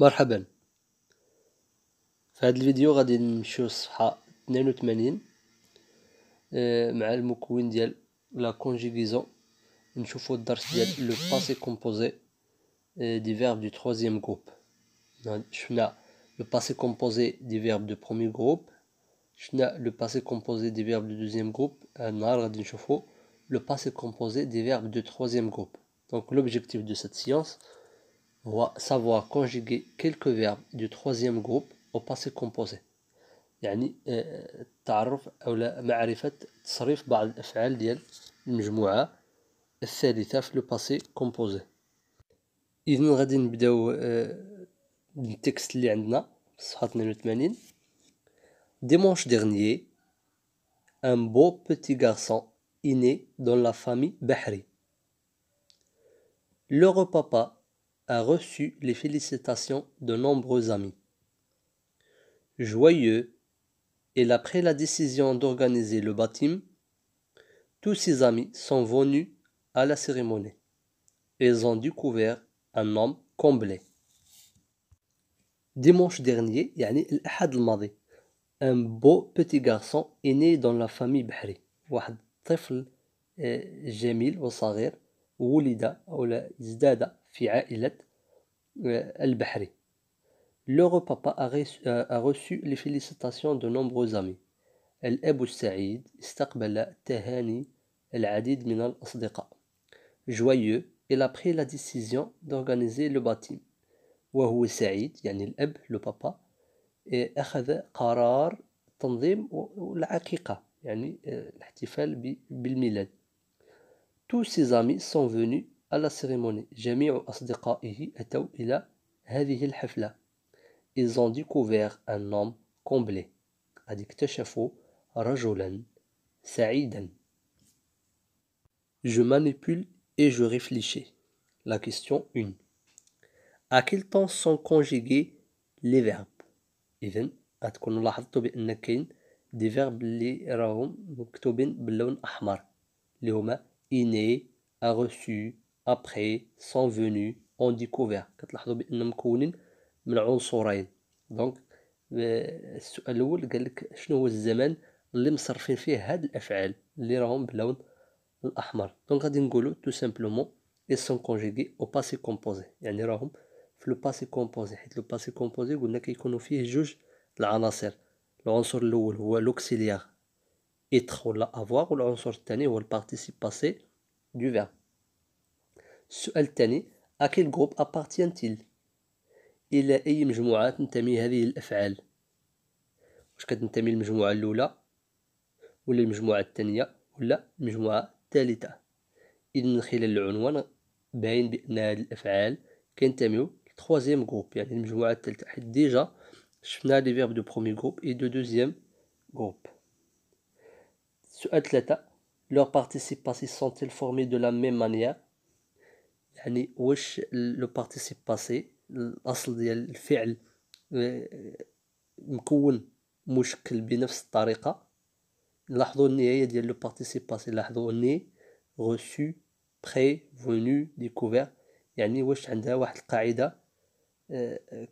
مرحبا. في هذا الفيديو غادي نمشيو للصفحة 82 مع المكون ديال لا كونجيغيزون. نشوفو الدرس ديال لو باسي كومبوزي دي فيرب دو تروزيام جروب. شفنا لو باسي كومبوزي دي فيرب دو بروميي جروب، شفنا لو باسي كومبوزي دي فيرب دو دوزيام جروب. هاد النهار غادي نشوفو لو باسي كومبوزي دي فيرب دو تروزيام جروب. Donc l'objectif de cette séance هو savoir conjuguer quelques verbes du troisième groupe au passé composé. يعني التعرف أو معرفة تصريف بعض الأفعال ديال المجموعة الثالثة في لو باسي كومبوزي. إذن غادي نبداو بالتكست اللي عندنا في الصفحة 82. Dimanche dernier, un beau petit garçon est né dans la famille Bahri. L'heureux papa a reçu les félicitations de nombreux amis. Joyeux, et après la décision d'organiser le baptême, tous ses amis sont venus à la cérémonie. Ils ont découvert un homme comblé. Dimanche dernier, يعني الأحد الماضي, un beau petit garçon est né dans la famille بحري. واحد طفل جميل وصغير ولد أو ازداد في عائلة البحري. L'heureux papa a reçu les félicitations de nombreux amis. الأب السعيد استقبل تهاني العديد من الأصدقاء. Joyeux, il a pris la décision d'organiser le baptême. وهو سعيد يعني الأب لو بابا أخذ قرار تنظيم العقيقة يعني الاحتفال بالميلاد. Tous ses amis sont venus à la cérémonie. جميع أصدقائه أتوا إلى هذه الحفلة. Ils ont découvert un homme comblé. قد اكتشفوا رجلا سعيدا. Je manipule et je réfléchis. La question 1. À quel temps sont conjugués les verbes؟ إذن غتكونوا لاحظتوا بأن كاين دي فيرب اللي راهم مكتوبين باللون الأحمر اللي هما إيني، a reçu, après, sont venus, ont découvert. كتلاحظوا بأن مكونين من عنصرين. دونك السؤال الأول قال لك شنو هو الزمن اللي مصرفين فيه هاد الأفعال اللي راهم باللون الأحمر. دونك غادي نقولوا tout simplement ils sont conjugués au passé composé، يعني راهم في لو باسي كومبوزي، حيت لو باسي كومبوزي قلنا كيكونوا فيه جوج العناصر. العنصر الأول هو لوكسيليير إتر ولا أفواغ، والعنصر الثاني هو البارتيسيب باسي دو فيرب. السؤال الثاني à quel groupe appartient-il؟ إلى أي مجموعة تنتمي هذه الأفعال؟ واش كتنتمي للمجموعة الأولى ولا المجموعة الثانية ولا المجموعة الثالثة؟ إذن من خلال العنوان باين بأن هذه الأفعال كينتميو للتخوازيام جروب، يعني المجموعة الثالثة، حيت ديجا شفنا لي فيرب دو بروميي جروب اي دو دوزيام جروب. السؤال 3 leurs participes passés sont-ils formés de la même manière؟ يعني واش لو بارتيسيب باسي الأصل ديال الفعل مكون مشكل بنفس الطريقة. لاحظوا النهاية ديال لو بارتيسيب باسي، لاحظوا ني reçu prêt venu découvert، يعني واش عندها واحد القاعدة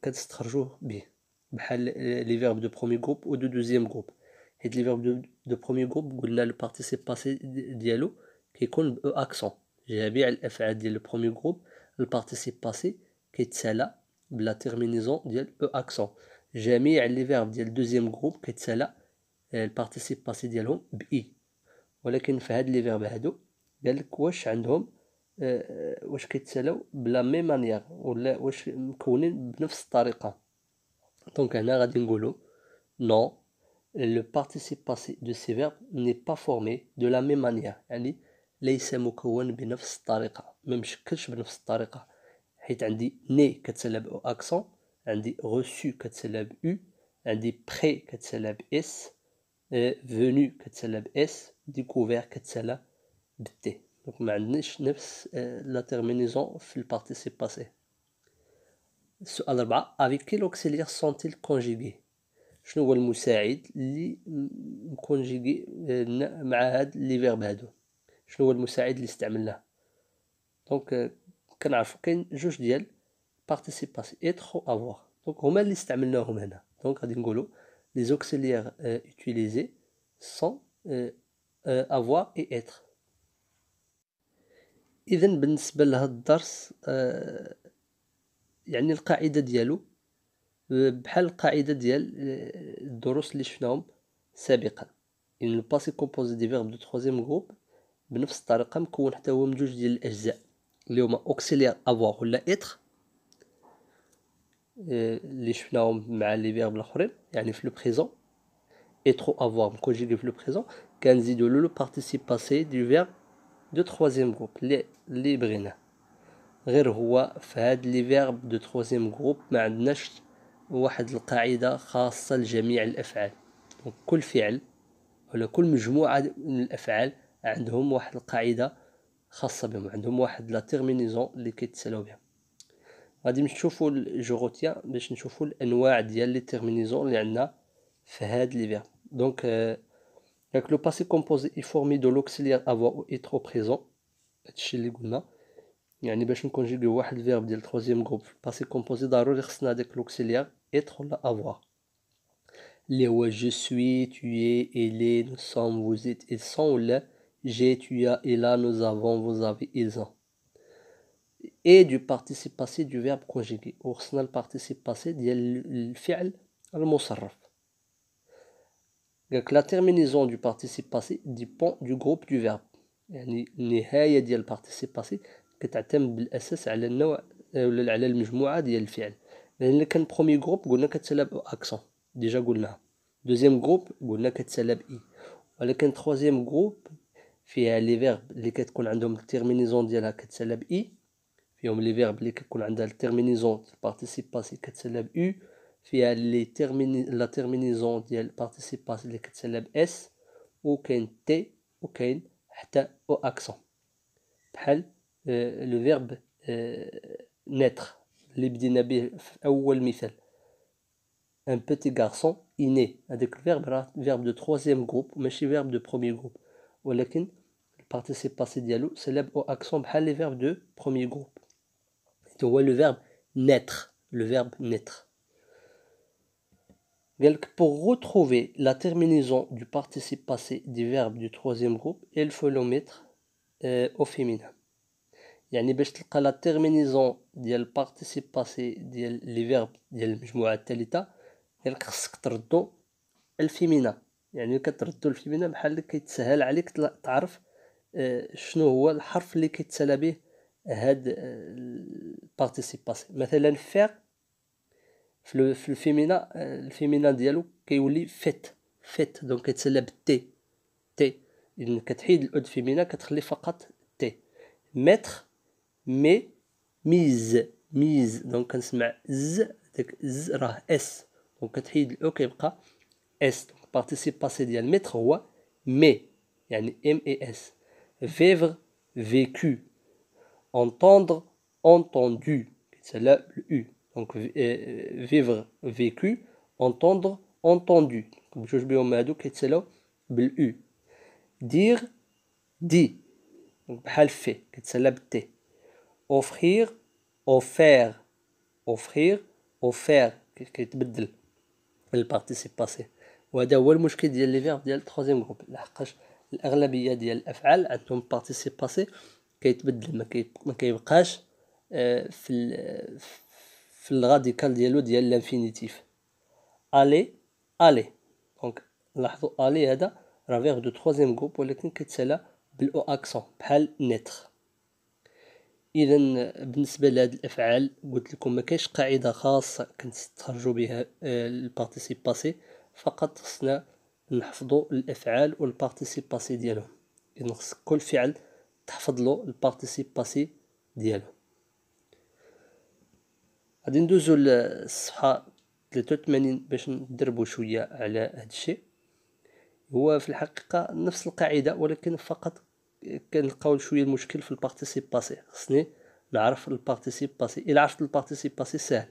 كتستخرجوه به بحال لي فيرب دو بروميي جروب و دو دوزيام جروب. حيت لي فيرب دو بروميي جروب قلنا لو بارتيسيب باسي ديالو كيكون ب او اكسون. جميع الأفعال ديال لو بروميي جروب البارتيسيب باسي كيتسالى بلا تيرمينيزون ديال او اكسون. جميع لي فيرب ديال دوزيام جروب كيتسالى البارتيسيب باسي ديالهم بإي. ولكن في هاد لي فيرب هادو قالك واش عندهم واش كيتسالاو بلا ميم مانيير ولا واش مكونين بنفس الطريقة. دونك هنا غادي نقولو نو le participe passé de ces verbes n'est pas formé de la même manière، يعني ليس مكون بنفس الطريقة، ما مشكلش بنفس الطريقة. حيت عندي ني كتسالى بأو أكسون، عندي reçu كتسالى بأو، عندي بري كتسالى بإس، فونو كتسالى بإس، ديكوفير كتسالى بالتي. دونك ما عندناش نفس لا تيرمينيزون في البارتيسيب باسي. السؤال 4 avec quel auxiliaire sont-ils conjugués؟ شنو هو المساعد اللي مكونجيغي مع هاد لي فيرب هادو؟ شنو هو المساعد اللي استعملناه؟ دونك كنعرفو كاين جوج ديال participe passé être ou avoir. Donc هما اللي استعملناهم هنا. Donc غادي نقولوا les auxiliaires utilisés sont avoir et être. إذا بالنسبة لهذا الدرس يعني القاعدة ديالو بحال القاعدة ديال الدروس اللي شفناهم سابقا. إن le passé composé des verbes de troisième groupe بنفس الطريقة مكون حتى هو من جوج ديال الأجزاء اللي هما auxiliaire avoir ولا être اللي شفناهم مع لي فيرب الآخرين يعني في لو بريزون être ou avoir مكونجيغي في لو بريزون كنزيدو لو participe passé du verbe de troisième groupe اللي بغيناه. غير هو في هاد لي فيرب دو تروزيام جروب ما عندناش واحد القاعدة خاصة لجميع الأفعال. كل فعل ولا كل مجموعة من الأفعال عندهم واحد القاعدة خاصة بهم، عندهم واحد لا تيرمينيزون اللي كيتسالاو بها. غادي نشوفوا جوغوتيان باش نشوفوا الأنواع ديال لي تيرمينيزون اللي عندنا في هاد لي فيرب. دونك لو باسي كومبوزي اي فورمي دو لوكسيليير افوار او ايتر او بريزون، هادشي اللي قلنا. يعني باش نكونجيغيو واحد الفيرب ديال التروزيام جروب في الباسي كومبوزي ضروري خصنا هاداك لوكسيليير اتر ولا افوار اللي هو جو سوي tu es elle est nous sommes vous êtes ils sont ولا j'ai tu as il a nous avons vous avez ils ont et du participe passé du verbe conjugué وخصنا البارتيسيب باسي ديال الفعل المصرف. قالك لا تيرمينيزون du participe passé dépend du groupe du verbe يعني النهاية ديال البارتيسيب باسي كتعتمد بالاساس على النوع ولا على المجموعه ديال الفعل. لان الا كان بروميي جروب قلنا كتسالى باكسون ديجا قلناها، دوزيام جروب قلنا كتسالى باي، ولكن تروزيام جروب فيها لي فيرب اللي كتكون عندهم التيرمينيزون ديالها كتسالى باي، فيهم لي فيرب اللي كتكون عندها التيرمينيزون البارتيسيب باسي كتسالى باو، فيها لي لا تيرمينيزون ديال البارتيسيب باسي اللي كتسالى باس، وكاين تي وكاين حتى او اكسون بحال لو فيرب نيتر اللي بدينا به في اول مثال ان بيتي غارسون ايني. هذاك الفيرب راه فيرب دو تروزيام جروب ماشي فيرب دو بروميي جروب، ولكن البارتيسيب باسي ديالو سلب او اكسون بحال لي فيرب دو بروميي جروب. هو لو فيرب نيتر، لو فيرب نيتر. Pour retrouver la terminaison du participe passé du verbe du troisième groupe, il faut le mettre au féminin. يعني باش تلقى لا تيرمينيزون ديال البارتيسيب باسي ديال لي فيرب ديال المجموعه الثالثه ديالك خصك تردو الفيمينا. يعني كتردو الفيمينا بحال اللي كيتسهل عليك تعرف شنو هو الحرف اللي كيتسالى به هاد البارتيسيب باسي. مثلا فير في الفيمينا الفيمينا ديالو كيولي فيت دونك كيتسالى بالتي تي، اذا كتحيد الاود فيمينا كتخلي فقط تي. متر مي ميز دونك كنسمع ز، داك ز راه اس دونك كتحيد الاو كيبقى اس. دونك بارتيسيب باسي ديال متر هو مي يعني ام اي اس. فيفر فيكو، entendre entendu كيتسالى بالاو دونك فيفر فيكو entendre entendu بجوج بهم هادو كيتسالاو بالاو. دير دي بحال في كيتسالى بالتي. offrir offert offrir offert كيتبدل البارتيسيب باسي. وهذا هو المشكل ديال لي فيرب ديال التروزيام جروب، لحقاش الاغلبيه ديال الافعال عندهم بارتيسيب باسي كيتبدل ما كيبقاش في الراديكال ديالو ديال لانفينيتيف. الي الي دونك لاحظوا الي هذا راه فيرب دو تروزيام جروب ولكن كيتسالى بالاو اكسون بحال نيتر. اذا بالنسبه لهاد الافعال قلت لكم ما كاينش قاعده خاصه كنستخرجوا بها البارتيسيب باسي، فقط خصنا نحفظوا الافعال والبارتيسيب باسي ديالهم. اذا خص كل فعل تحفظ له البارتيسيب باسي ديالو. غادي ندوزو للصفحه 83 باش ندربوا شويه على هاد الشيء. هو في الحقيقه نفس القاعده ولكن فقط كنلقاو شويه المشكل في البارتيسيب باسي. خصني نعرف البارتيسيب باسي، الا عرفت البارتيسيب باسي سهل.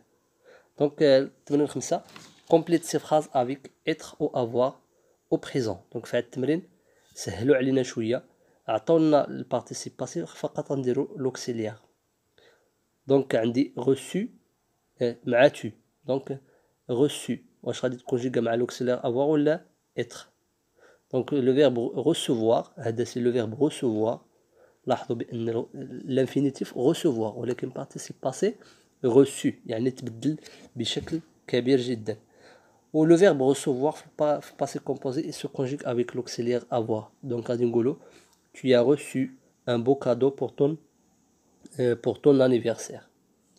دونك 85 كومبليت سي فراز افيك اتر او افوار او بريزون. دونك في هذا التمرين سهلوا علينا شويه، عطونا البارتيسيب باسي فقط نديرو لوكسيليير. دونك عندي reçu مع tu. Donc reçu. واش غادي تكونجيغا مع l'auxiliaire avoir ولا être. Donc le verbe recevoir, هذا c'est le verbe recevoir. لاحظوا بأن l'infinitif recevoir ولكن participe passé reçu يعني تبدل بشكل كبير جدا. Ou le verbe recevoir في passé composé il se conjugue avec l'auxiliaire avoir. Donc غادي نقولوا tu as reçu un beau cadeau pour ton anniversaire.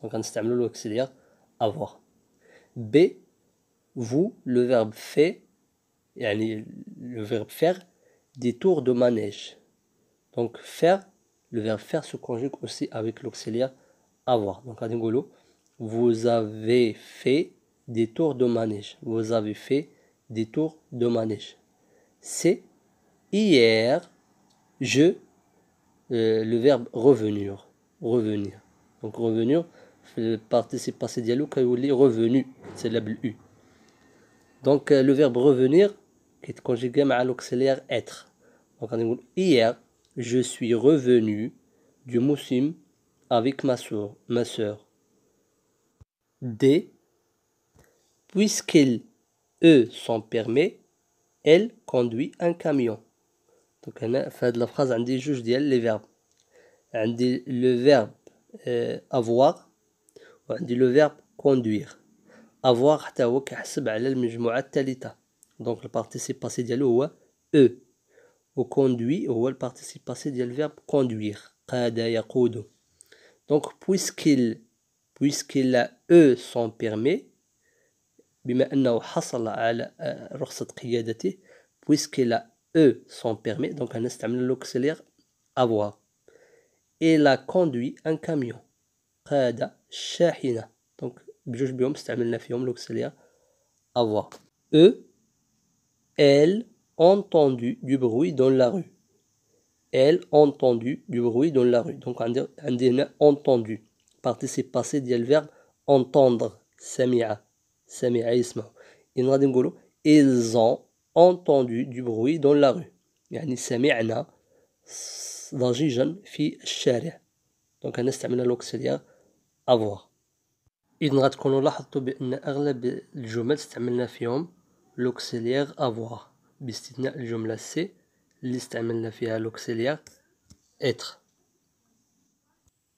Donc غنستعملوا l'auxiliaire avoir. B, vous, le verbe fait, يعني le verbe faire, des tours de manège. Donc faire, le verbe faire se conjugue aussi avec l'auxiliaire avoir. Donc غادي نقولوا vous avez fait des tours de manège. Vous avez fait des tours de manège. C'est hier, le verbe revenir. Revenir. Donc revenir, le participe passé ديالو كيولي revenu. C'est la U. Donc le verbe revenir qui est conjugué مع l'auxiliaire être. Donc غادي نقول hier, je suis revenu du Moussim avec ma sœur. D. Puisqu'il son permis, elle conduit un camion. Donc هنا في هذه الفراز عندي جوج ديال لي فيرب. عندي le verbe avoir وعندي le verbe conduire. avoir حتى هو كيحسب على المجموعة الثالثة. Donc le participe passé ديالو هو e. و conduit هو le participe passé ديال le verbe conduire. قاد يقود. Donc puisqu'il a son permis بما أنه حصل على رخصة قيادته puisqu'il a son permis donc هنستعمل l'auxiliaire avoir. Il a conduit un camion. قاد الشاحنة. Donc بجوج بهم استعملنا فيهم l'auxiliaire avoir. Elle entendu du bruit dans la rue. Elle entendu du bruit dans la rue. Donc عندي هنا entendu participe passé ديال الverbe entendre. سمع يسمع. إن غادي نقولوا ils ont entendu du bruit dans la rue. يعني سمعنا ضجيجا في الشارع. دونك هنا استعملنا l'auxiliaire avoir. إذن غتكونوا لاحظتوا بأن أغلب الجمل استعملنا فيهم l'auxiliaire avoir باستثناء الجملة سي اللي استعملنا فيها l'auxiliaire être.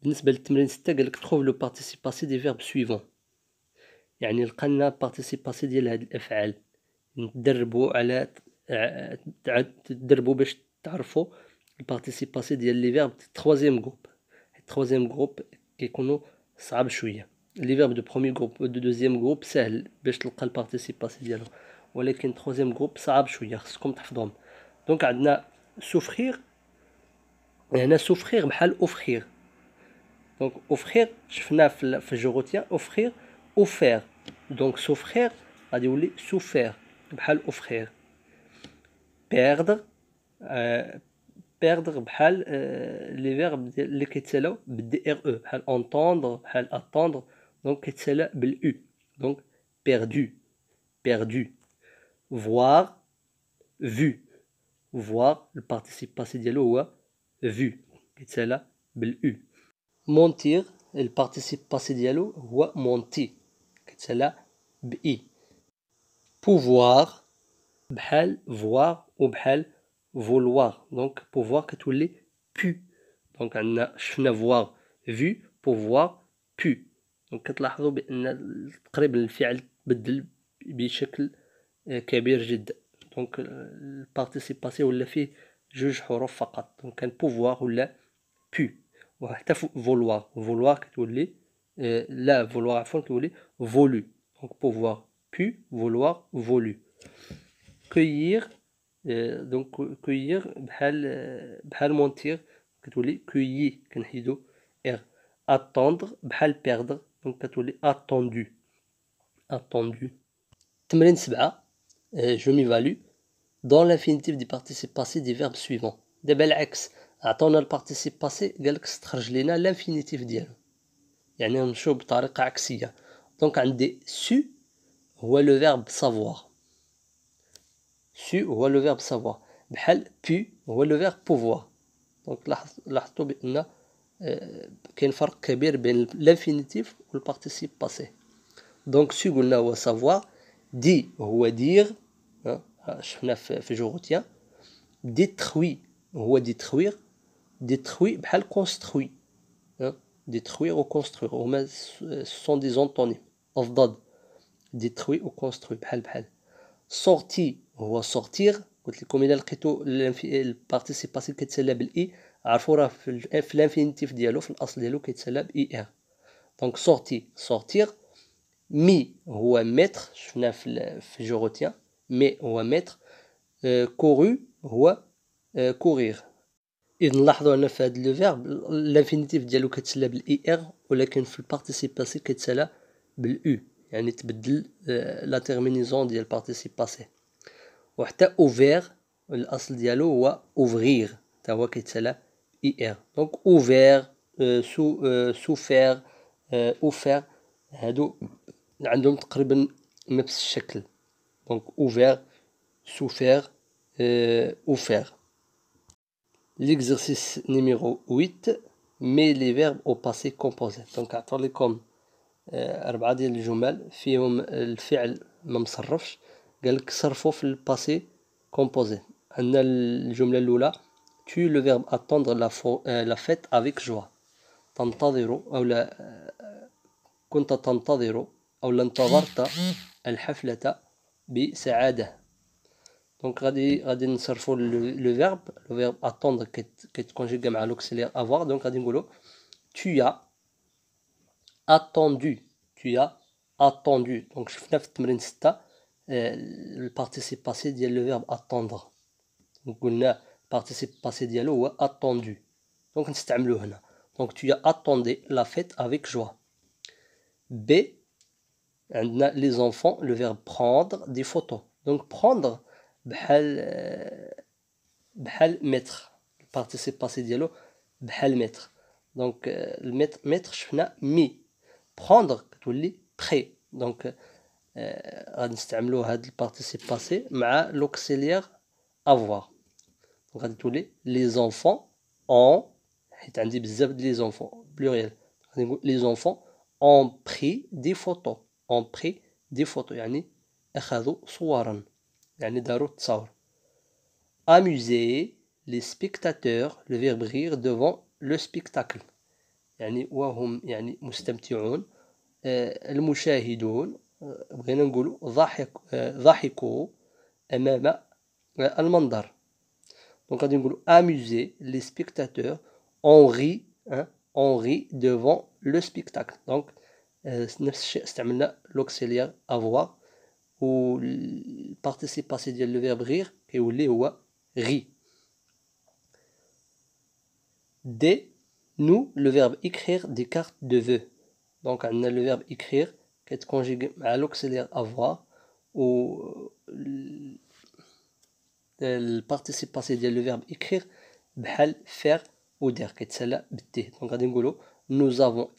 بالنسبة للتمرين 6 قالك trouve le participe passé des verbes suivants. يعني لقنا participe passé ديال هاد الأفعال. نتدربوا على تدربوا باش تعرفوا البارتيسيب باسي ديال لي فيرب تروازيام جروب. التروازيام جروب كيكونوا صعب شويه. لي فيرب دو بروميير جروب دو دوزيام جروب سهل باش تلقى البارتيسيب باسي ديالو ولكن تروازيام جروب صعب شويه خصكم تحفظوهم. دونك عندنا سوفخير. هنا سوفخير بحال اوفخير. دونك اوفخير شفناه في جوغوتيان اوفخير اوفير. دونك سوفخير غادي يولي سوفير بحال اوفخير. perdre perdre بحال لي فيرب اللي كيتسالاو بالدي ار او بحال entendre بحال attendre دونك كيتسالا بالاو دونك perdu voir vu le participe passé ديالو هو vu كيتسالا بالاو. mentir le participe passé ديالو هو menti كيتسالا باي. pouvoir بحال voir وبحال vouloir دونك pouvoir كتولي pu. دونك عندنا شفنا voir vu pouvoir pu. دونك كتلاحظوا بان تقريبا الفعل تبدل بشكل كبير جدا. دونك البارتيسيب باسي ولا فيه جوج حروف فقط. دونك كان pouvoir ولا pu. وحتى vouloir كتولي لا vouloir عفوا كتولي voulu. دونك pouvoir pu vouloir voulu. cueillir donc cueillir بحال mentir كتولي cueilli كنحيدو r. attendre بحال perdre donc كتولي attendu. تمرين 7 je m'évalue dans l'infinitif du participe passé des verbes suivants. دابا العكس عطونا البارتيسيب باسي قالك استخرج لينا الانفينيتيف ديالو يعني نمشيو بطريقه عكسيه. دونك عندي su هو لو فيرب savoir. su هو لو فيرب savoir بحال pu هو لو فيرب pouvoir. دونك لاحظتوا بان كاين فرق كبير بين الانفينيتيف والبارتيسيب باسي. دونك سو قلنا هو savoir. دي هو دير، شفنا في جوغوتيان. détruit هو détruire. détruit بحال construit. détruire ou construire هما ce sont des antonymes أضداد. détruit ou construit بحال. sorti هو sortir. قلت لكم إلا لقيتو البارتيسيب باسيف كيتسالى بالإي عرفوا راه في الانفينيتيف ديالو في الأصل ديالو كيتسالى بإي إر. دونك sorti sortir. مي هو متر، شفنا في جوغوتيان. مي هو متر. كورو هو كورير. إذا نلاحظوا أن في هذا لو فيرب الانفينيتيف ديالو كيتسالى بالإي إر، ولكن في البارتيسيب باسي كيتسالى بالأو، يعني تبدل لا تيرمينيزون ديال البارتيسيب باسي. وحتى اوفير الأصل ديالو هو اوفغير، حتى هو كيتسالى إي إر. دونك اوفير، سوفير، اوفير، هادو عندهم تقريبا نفس الشكل. دونك اوفير، سوفير، اوفير. L'exercice numéro 8. Mets les verbes au passé composé. دونك عطوا لكم 4 ديال الجمل فيهم الفعل ما مصرفش، قال لك صرفوا في الباسي كومبوزي. عندنا الجملة الأولى tu le verbe attendre la fête avec joie. تنتظر أو لا كنت تنتظر أو انتظرت الحفلة بسعادة. دونك غادي نصرفوا لو فيرب attendre كيتكونجيغا مع لوكسيليير avoir. دونك غادي نقولوا tu as attendu. tu as attendu. دونك شفنا في التمرين 6 البارتيسيب باسي ديال لو فيرب attendre. دونك قلنا البارتيسيب باسي ديالو هو attendu. دونك نستعملوه هنا. دونك tu as attendé la fête avec joie. B. عندنا les enfants le verbe prendre des photos. دونك prendre بحال mettre. البارتيسيب باسي ديالو بحال mettre. دونك mettre شفنا مي. prendre كتولي prêt. دونك غادي نستعملو هاد البارتيسيب باسي مع لوكسيليير avoir. غادي تولي les enfants ont، حيت عندي بزاف ديال les enfants pluriel، غادي نقول les enfants ont pris des photos. ont pris des photos يعني أخذوا صورا، يعني داروا تصاور. amuser les spectateurs le verbe rire devant le spectacle. يعني وهم يعني مستمتعون المشاهدون بغينا نقولوا ضحكوا أمام المنظر. دونك غادي نقولوا amuser les spectateurs ont ri devant le spectacle. دونك نفس الشيء استعملنا لوكسيليير avoir، و البارتيسيب باسي ديال لو فيرب غير كيولي هو ri. D. nous le verbe écrire des cartes de vœux. دونك عندنا لو فيرب écrire كيتكونجيغي مع لوكسيليير avoir، و البارتيسيب باسي ديال لو فيرب écrire بحال faire ou dire كيتسالى بالتي. دونك غادي نقولوا nous avons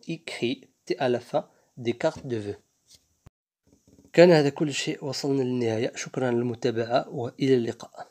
écrit تي à la fin des cartes de vœux. كان هذا كل شيء، وصلنا للنهاية. شكرا للمتابعة وإلى اللقاء.